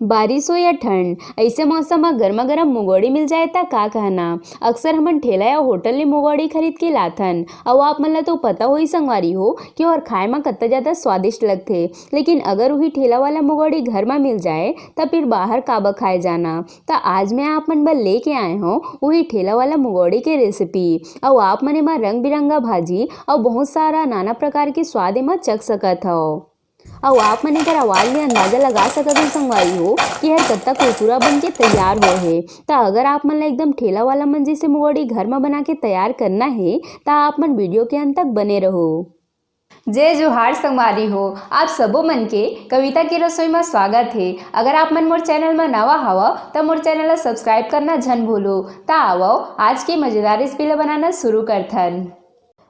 बारिश हो या ठंड, ऐसे मौसम में गर्मा गर्म मुगोड़ी मिल जाए ता का कहना। अक्सर हमन ठेला या होटल ले मुगोड़ी खरीद के लाथन और आप मन ला तो पता हो ही संगवारी हो कि और खाए में कत्ता ज़्यादा स्वादिष्ट लगथे। लेकिन अगर वही ठेला वाला मुगोड़ी घर में मिल जाए तब फिर बाहर काबा खाए जाना। तो आज मैं आप मन बर लेके आए हूँ वही ठेला वाला मुगोड़ी के रेसिपी और आप मने में रंग बिरंगा भाजी और बहुत सारा नाना प्रकार के स्वाद में चख सकत हो। और आप मन एकर आवाज ले अंदाजा लगा सकत हो संगवारी हो कि हर कत्ता कुरकुरा बन के तैयार हो है। तो अगर आप मन ला एकदम ठेला वाला मन जैसे मुगोड़ी घर में बना के तैयार करना है तो आप मन वीडियो के अंत तक बने रहो। जय जोहार संगवारी हो, आप सबो मन के कविता की रसोई में स्वागत है। अगर आप मन मोर चैनल में नवा हवा तो मोर चैनल ला सब्सक्राइब करना झन भूलो। ता आवो आज की मजेदार रेसिपी ला बनाना शुरू करथन।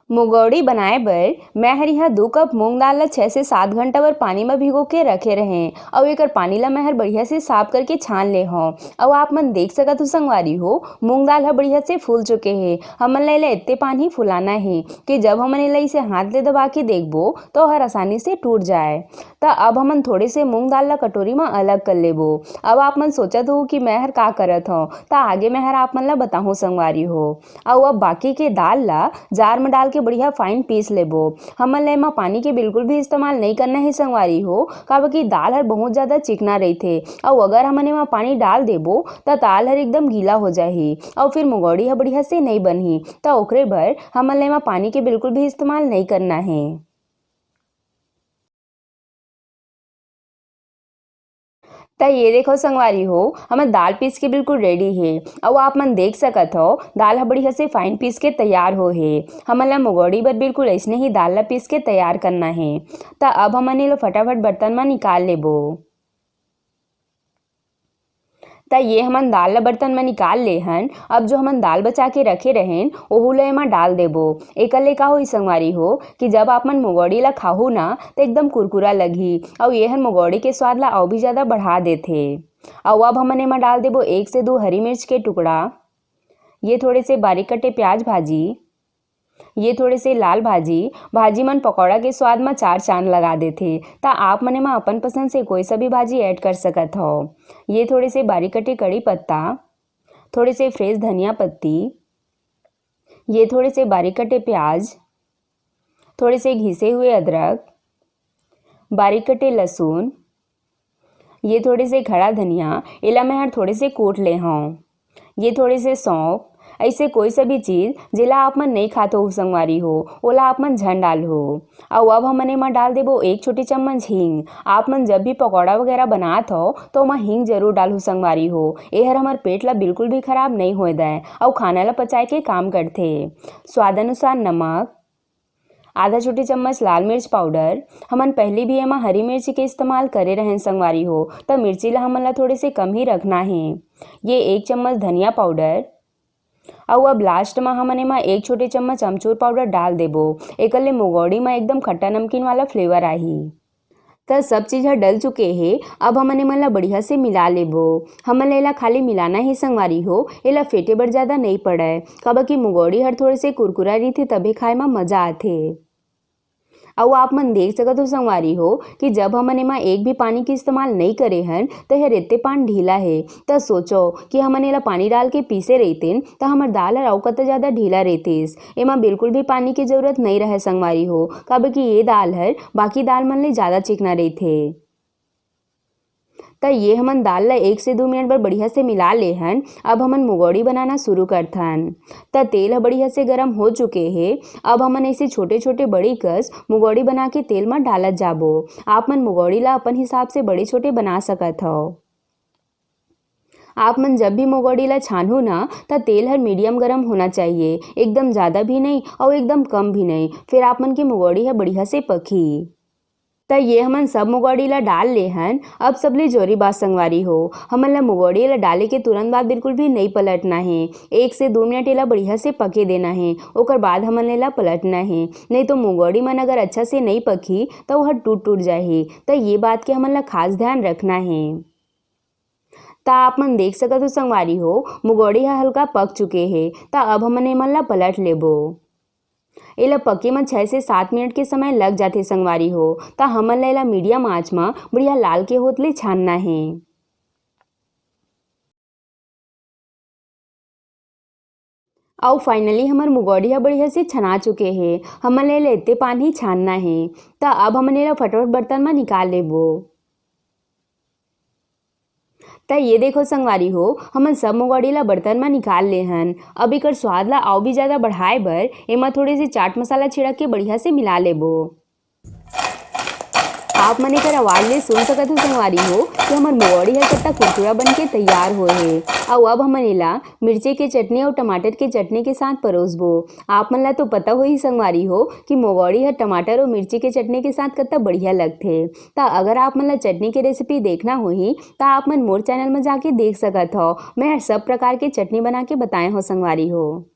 मुगौड़ी बनाए बर मैं हरिहा 2 कप मूंग दाल ला 6 से 7 घंटा बर पानी में भिगो के रखे रहें और एकर पानी ला मैं हर बढ़िया से साफ करके छान ले हूँ। और आप मन देख सकत हो संगवारी हो मूंग दाल ह बढ़िया से फूल चुके हैं। हमन ला इतने पानी फुलाना है कि जब हमन इला इसे हाथ ले दबा के देखबो तो हर आसानी से टूट जाए। तो अब हमन थोड़े से मूंग दाल ला कटोरी में अलग कर लेबो। अब आप मन सोचत हो कि मैं हर का करत हूँ तो आगे मैं हर आप मन ला बताहूँ संगवारी हो। और अब बाकी के दाल ला जार में डाल के बढ़िया फाइन पीस लेबो। हमन ले पानी के बिल्कुल भी इस्तेमाल नहीं करना है संगवारी हो, काबर कि दाल हर बहुत ज्यादा चिकना रहथे और अगर हमन एमा पानी डाल देबो तो दाल हर एकदम गीला हो जाही और फिर मुगौड़ी ह बढ़िया से नहीं बनही। तो ओकरे बर हमन ले पानी के बिल्कुल भी इस्तेमाल नहीं करना है। तो ये देखो संगवारी हो हमार दाल पीस के बिल्कुल रेडी है और आप मन देख सकत हो दाल ह बढ़िया से फाइन पीस के तैयार हो है। हमन ला मुगौड़ी बर बिल्कुल ऐसने ही दाल ला पीस के तैयार करना है। तो अब हमन ये लो फटाफट बर्तन में निकाल लेबो। तो ये हमन दाल ला बर्तन में निकाल ले हन। अब जो हमन दाल बचा के रखे रहें ओहू ला एमा डाल देबो। एकर ले का होई संगवारी हो कि जब आप मन मुगौड़ी ला खाहू ना तो एकदम कुरकुरा लगही और ये हर मुगौड़ी के स्वाद ला और भी ज़्यादा बढ़ा देथे। और अब हमन एमा डाल देबो 1 से 2 हरी मिर्च के टुकड़ा, ये थोड़े से बारीक कटे प्याज भाजी, ये थोड़े से लाल भाजी भाजी मन पकौड़ा के स्वाद में 4 चांद लगा देथे। ता आप मने में अपन पसंद से कोई सा भी भाजी ऐड कर सकत हो। ये थोड़े से बारीक कटे कड़ी पत्ता, थोड़े से फ्रेश धनिया पत्ती, ये थोड़े से बारीक कटे प्याज, थोड़े से घिसे हुए अदरक, बारीक कटे लहसुन, ये थोड़े से खड़ा धनिया इला मैं हर थोड़े से कूट ले हूँ। ये थोड़े से सौंफ, ऐसे कोई सा भी चीज़ जिला आप मन नहीं खाते हो संगवारी हो ओला आप मन झन डाल हो। और अब हमन एमा डाल देबो 1 छोटी चम्मच हींग। आप मन जब भी पकौड़ा वगैरह बनात हो तो ओमा हींग जरूर डालू संगवारी हो। ए हर हमार पेट ला बिल्कुल भी खराब नहीं होए दे और खाना ला पचाए के काम करथे। स्वाद अनुसार नमक, आधा छोटी चम्मच लाल मिर्च पाउडर। हमन पहले भी एमा हरी मिर्च के इस्तेमाल करे रहें संगवारी हो तो मिर्ची ला हमन ला थोड़े से कम ही रखना है। ये 1 चम्मच धनिया पाउडर और अब लास्ट में हमन एमा 1 छोटे चम्मच अमचूर पाउडर डाल देबो। एकर ले मुगौड़ी में एकदम खट्टा नमकीन वाला फ्लेवर आही। तो सब चीज़ ह डल चुके हैं। अब हमन एमन ला बढ़िया से मिला लेबो। हमन ला एला खाली मिलाना ही संगवारी हो, एला फेटे बर ज़्यादा नहीं पड़े काबर कि मुगौड़ी हर थोड़े से कुरकुरा रहिथे तभे खाए में मज़ा आथे। और आप मन देख सकत हो संगवारी हो कि जब हमन एमा एक भी पानी के इस्तेमाल नहीं करे हन तो यह रेते पान ढीला है। तो सोचो कि हमन एला पानी डाल के पीसे रहितेन तो हमर दाल हर अउ कतका ज़्यादा ढीला रहितिस। एमा बिल्कुल भी पानी की जरूरत नहीं रहे संगवारी हो काबर कि ये दाल हर बाकी दाल मन ले ज़्यादा चिकना रहिथे। तो ये हमन दाल ला 1 से 2 मिनट बर बढ़िया से मिला ले हन। अब हमन मुगौड़ी बनाना शुरू करथन। तो तेल ह बढ़िया से गरम हो चुके हैं। अब हमन ऐसे छोटे छोटे बड़ी कस मुगौड़ी बना के तेल में डालत जाबो। आप मन मुगौड़ी ला अपन हिसाब से बड़े छोटे बना सकत हो। आप मन जब भी मुगौड़ी ला छानहु ना तो तेल हर मीडियम गरम होना चाहिए, एकदम ज़्यादा भी नहीं और एकदम कम भी नहीं, फिर आप मन की मुगौड़ी है बढ़िया से पकी। तो ये हमन सब मुगौड़ी ला डाल ले हन। अब सबले जोरी बात संगवारी हो हमन ला मुगौड़ी ला डाले के तुरंत बाद बिल्कुल भी नहीं पलटना है। 1 से 2 मिनट एला बढ़िया से पके देना है, ओकर बाद हमन एला पलटना है। नहीं तो मुगौड़ी मन अगर अच्छा से नहीं पकी तो वह टूट टूट जाही। तो ये बात के हमन ला खास ध्यान रखना है। तो आप मन देख सकत हो संगवारी हो मुगौड़ी ह हल्का पक चुके हैं। तो अब हमन एमन ला पलट लेबो। एला पके में 6 से 7 मिनट के समय लग जाथे संगवारी हो। तो हमन ला एला मीडियम आंच में बढ़िया लाल के होत ले छानना है। और फाइनली हमार मुगौड़ी बढ़िया से छना चुके हैं। हमन ले लेते पानी छानना है। तो अब हमन एला फटाफट बर्तन में निकाल लेबो। त ये देखो संगवारी हो, हमन सब मुगौड़ी ला बर्तन में निकाल ले हन। अब एकर स्वाद ला और भी ज़्यादा बढ़ाए बर एमा थोड़ी सी चाट मसाला छिड़क के बढ़िया से मिला लेबो। आप मन एकर आवाज ले सुन सकत हो संगवारी हो कि हमर मुगौड़ी ह कितना कुरकुरा बन के तैयार होए हे। और अब हमन एला मिर्ची के चटनी और टमाटर के चटनी के साथ परोसबो। आप मन ला तो पता होही संगवारी हो कि मुगौड़ी ह टमाटर और मिर्ची के चटनी के साथ कितना बढ़िया लगथे। त अगर आप मन ला चटनी के रेसिपी देखना होही त आप मन मोर चैनल में जाके देख सकत हो। मैं सब प्रकार के चटनी बना के बताए हो संगवारी हो।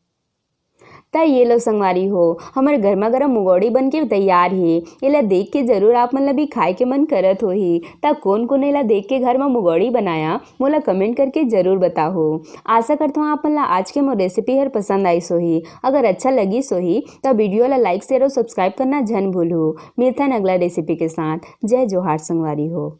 त ये लो संगवारी हो, हमर गर्मा गर्म मुगौड़ी बन के तैयार हे। एला देख के जरूर आप मन ला भी खाए के मन करत होही। त कोन कोन एला देख के घर में मुगौड़ी बनाया मोला कमेंट करके जरूर बताहो। आशा करता हूँ आप मन ला आज के मोर रेसिपी हर पसंद आई सोही। अगर अच्छा लगी सोही तो वीडियो ला लाइक शेयर और सब्सक्राइब करना जन भूलू। मिलथन अगला रेसिपी के साथ। जय जोहार संगवारी हो।